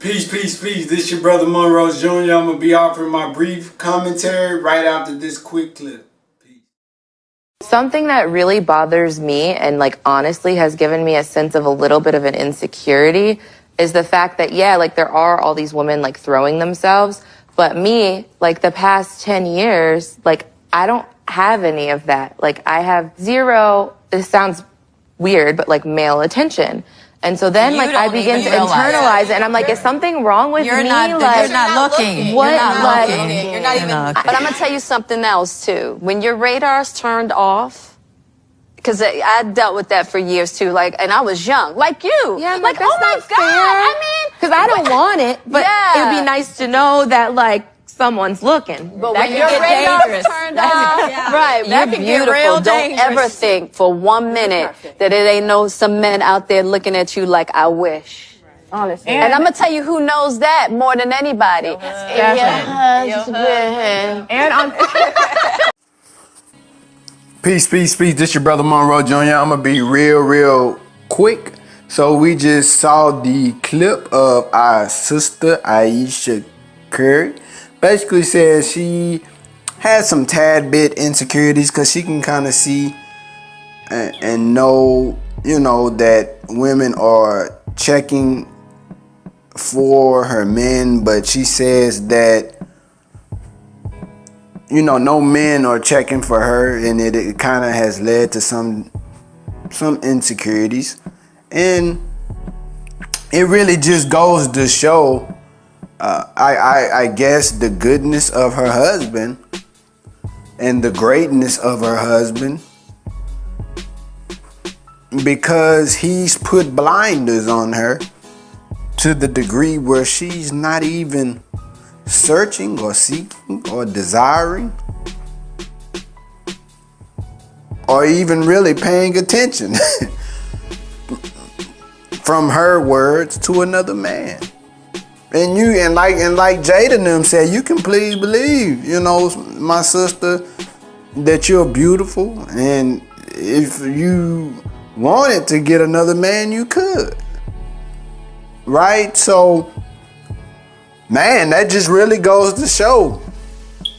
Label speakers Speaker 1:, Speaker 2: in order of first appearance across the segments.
Speaker 1: Peace, peace, peace. This your brother Monroe Jr. I'm going to be offering my brief commentary right after this quick clip. Peace.
Speaker 2: Something that really bothers me and like honestly has given me a sense of a little bit of an insecurity is the fact that, yeah, like there are all these women like throwing themselves, but me, like the past 10 years, like I don't have any of that. Like I have zero, this sounds weird, but like male attention. And so then, like, I begin to internalize it, and I'm like, is something wrong with me?
Speaker 3: You're not looking.
Speaker 2: What?
Speaker 3: You're not looking.
Speaker 4: You're not even. But I'm gonna tell you something else too. When your radar's turned off, because I dealt with that for years too. Like, and I was young, like you.
Speaker 2: Yeah,
Speaker 4: like,
Speaker 2: that's
Speaker 4: oh my
Speaker 2: not
Speaker 4: God.
Speaker 2: fair.
Speaker 4: I mean,
Speaker 2: because I don't want it, but
Speaker 4: Yeah.
Speaker 2: it'd be nice to know that like someone's looking.
Speaker 4: But
Speaker 3: That
Speaker 4: when
Speaker 3: can
Speaker 4: your
Speaker 3: get
Speaker 4: radar's
Speaker 3: dangerous.
Speaker 4: turned off, right?
Speaker 3: That
Speaker 4: You're
Speaker 3: can get
Speaker 4: beautiful.
Speaker 3: real
Speaker 4: Don't
Speaker 3: dangerous.
Speaker 4: ever think for 1 minute that it ain't some men out there looking at you like I wish. Honestly. And I'm gonna tell you who knows that more than anybody. Your husband.
Speaker 2: And on
Speaker 1: Peace, peace, peace. This your brother Monroe Jr. I'm going to be real quick. So we just saw the clip of our sister Ayesha Curry. Basically says she has some tad bit insecurities because she can kind of see and know, you know, that women are checking for her men, but she says that, you know, no men are checking for her, and it kind of has led to some insecurities, and it really just goes to show, I guess, the goodness of her husband and the greatness of her husband, because he's put blinders on her to the degree where she's not even searching or seeking or desiring or even really paying attention from her words to another man. And like Jada and them said, you can please believe, you know, my sister, that you're beautiful, and if you wanted to get another man, you could. Right? So, man, that just really goes to show,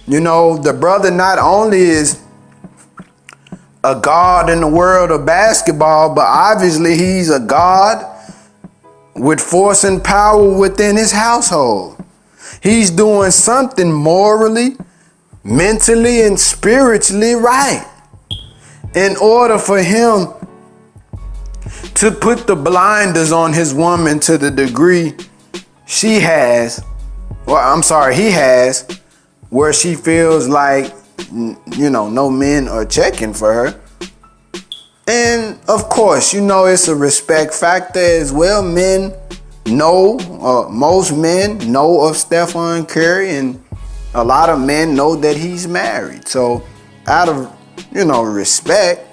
Speaker 1: you know, the brother not only is a god in the world of basketball, but obviously he's a god with force and power within his household. He's doing something morally, mentally, and spiritually right in order for him to put the blinders on his woman to the degree he has, where she feels like, you know, no men are checking for her. And of course, you know, it's a respect factor as well. Men know, most men know of STEPH Curry, and a lot of men know that he's married. So out of, you know, respect,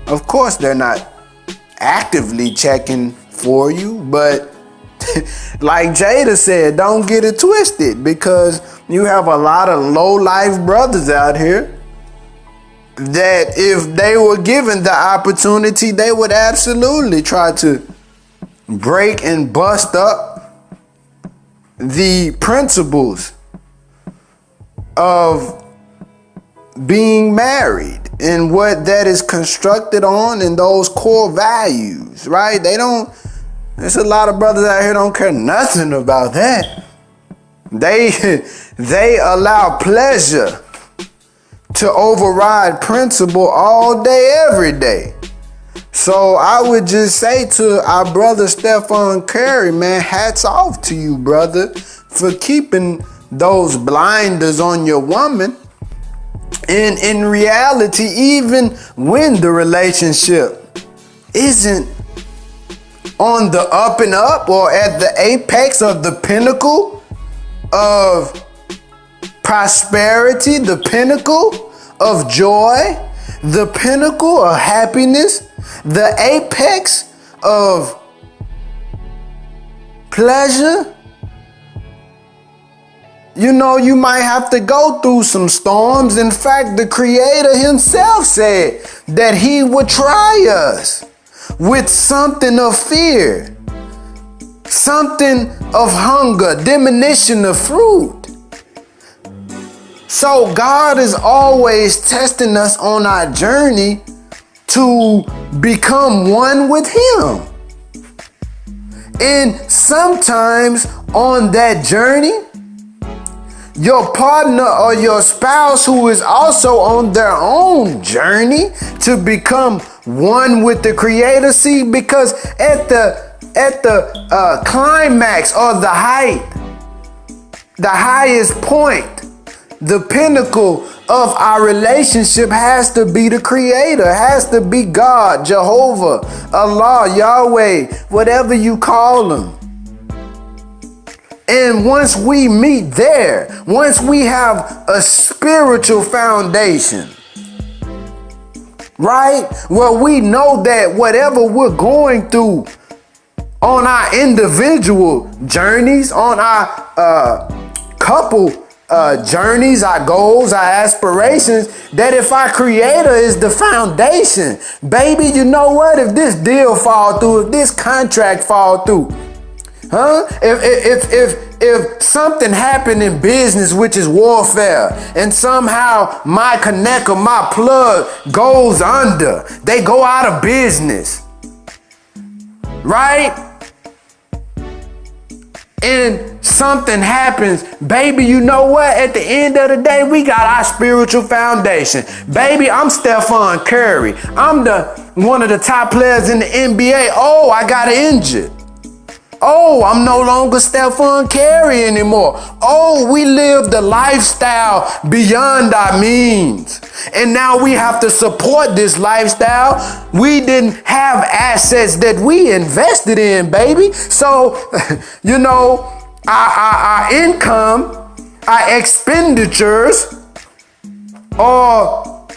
Speaker 1: of course they're not actively checking for you, but like Jada said, don't get it twisted, because you have a lot of low-life brothers out here that if they were given the opportunity, they would absolutely try to break and bust up the principles of being married and what that is constructed on, and those core values, right? There's a lot of brothers out here don't care nothing about that. They allow pleasure to override principle all day, every day. So I would just say to our brother STEPH Curry, man, hats off to you, brother, for keeping those blinders on your woman. And in reality, even when the relationship isn't on the up and up or at the apex of the pinnacle of prosperity, the pinnacle of joy, the pinnacle of happiness, the apex of pleasure, you know, you might have to go through some storms. In fact, the Creator himself said that he would try us with something of fear, something of hunger, diminution of fruit. So God is always testing us on our journey to become one with Him. And sometimes on that journey, your partner or your spouse who is also on their own journey to become one with the Creator. See, because at the climax or the height, the highest point, the pinnacle of our relationship has to be the Creator, has to be God, Jehovah, Allah, Yahweh, whatever you call Him. And once we meet there, once we have a spiritual foundation, right? Well, we know that whatever we're going through on our individual journeys, on our couple journeys, our goals, our aspirations, that if our Creator is the foundation, baby, you know what? If this deal fall through, if this contract fall through, if something happened in business, which is warfare, and somehow my connect or my plug goes under, they go out of business, right? And something happens, baby, you know what? At the end of the day, we got our spiritual foundation. Baby, I'm STEPH Curry. I'm one of the top players in the NBA. Oh, I got injured. Oh, I'm no longer STEPH Curry anymore. Oh, we lived a lifestyle beyond our means. And now we have to support this lifestyle. We didn't have assets that we invested in, baby. So, you know, our income, our expenditures are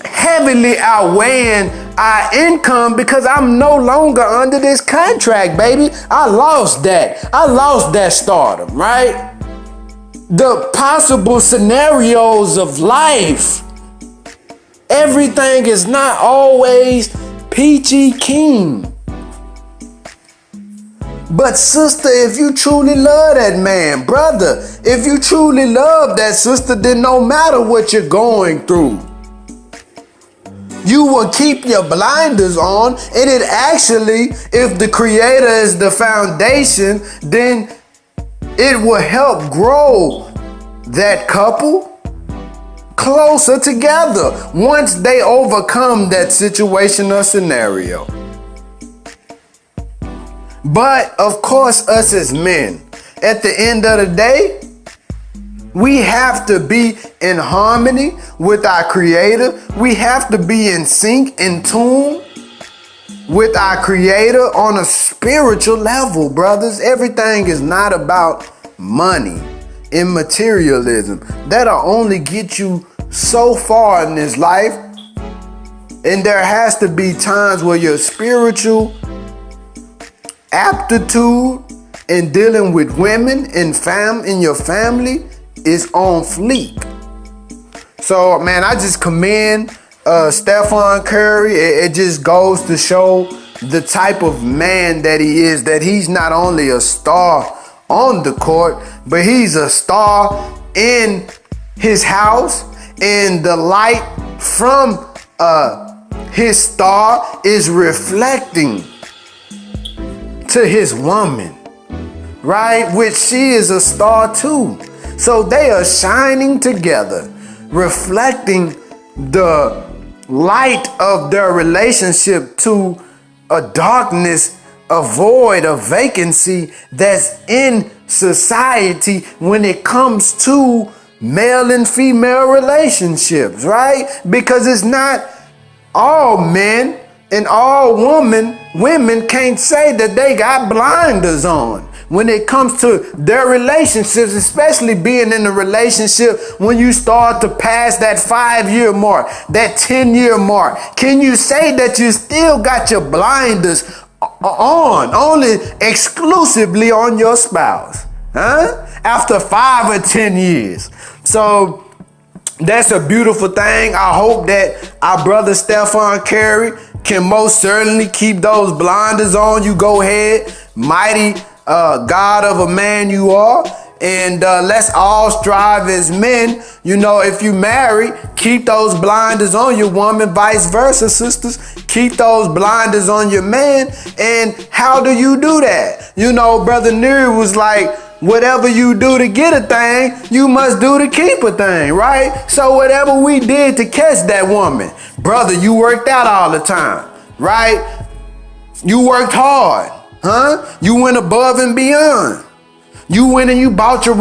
Speaker 1: heavily outweighing our income because I'm no longer under this contract, baby. I lost that. I lost that stardom, right? The possible scenarios of life. Everything is not always peachy keen. But sister, if you truly love that man, brother, if you truly love that sister, then no matter what you're going through, you will keep your blinders on, and it actually, if the Creator is the foundation, then it will help grow that couple closer together once they overcome that situation or scenario. But of course, us as men, at the end of the day, we have to be in harmony with our Creator. We have to be in sync, in tune with our Creator on a spiritual level, brothers. Everything is not about money and materialism. That'll only get you so far in this life. And there has to be times where your spiritual aptitude in dealing with women and in your family is on fleek. So, man, I just commend STEPH Curry. It just goes to show the type of man that he is, that he's not only a star on the court, but he's a star in his house, and the light from his star is reflecting to his woman, right? Which she is a star too. So they are shining together, reflecting the light of their relationship to a darkness, a void, a vacancy that's in society when it comes to male and female relationships, right? Because it's not all men and all women can't say that they got blinders on when it comes to their relationships, especially being in a relationship when you start to pass that 5-year mark, that 10-year mark. Can you say that you still got your blinders on, only exclusively on your spouse, after 5 or 10 years? So that's a beautiful thing. I hope that our brother STEPH Curry can most certainly keep those blinders on. You go ahead, mighty God of a man you are. And let's all strive as men. You know, if you marry, keep those blinders on your woman, vice versa, sisters. Keep those blinders on your man. And how do you do that? You know, Brother Neri was like, whatever you do to get a thing, you must do to keep a thing, right? So whatever we did to catch that woman, brother, you worked out all the time, right? You worked hard, huh? You went above and beyond. You went and you bought your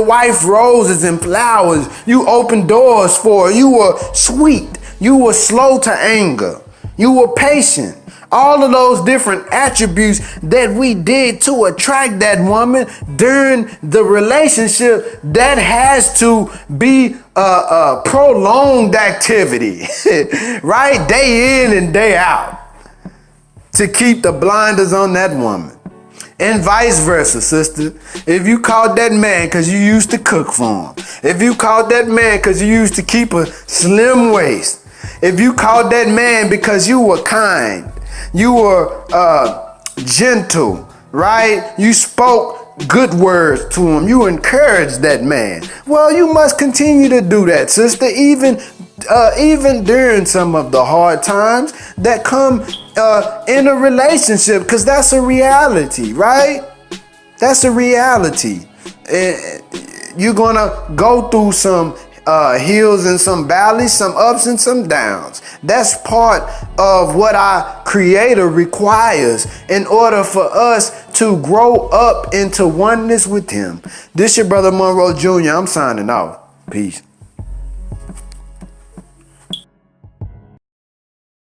Speaker 1: wife roses and flowers. You opened doors for her. You were sweet. You were slow to anger. You were patient. All of those different attributes that we did to attract that woman during the relationship, that has to be a prolonged activity, right? Day in and day out, to keep the blinders on that woman. And vice versa, sister. If you caught that man because you used to cook for him, if you caught that man because you used to keep a slim waist, if you caught that man because you were kind, you were gentle, right? You spoke good words to him. You encouraged that man. Well, you must continue to do that, sister, even during some of the hard times that come in a relationship, because that's a reality, right? That's a reality. You're gonna go through some hills and some valleys, some ups and some downs. That's part of what our Creator requires in order for us to grow up into oneness with Him. This your brother Monroe Jr. I'm signing off. Peace.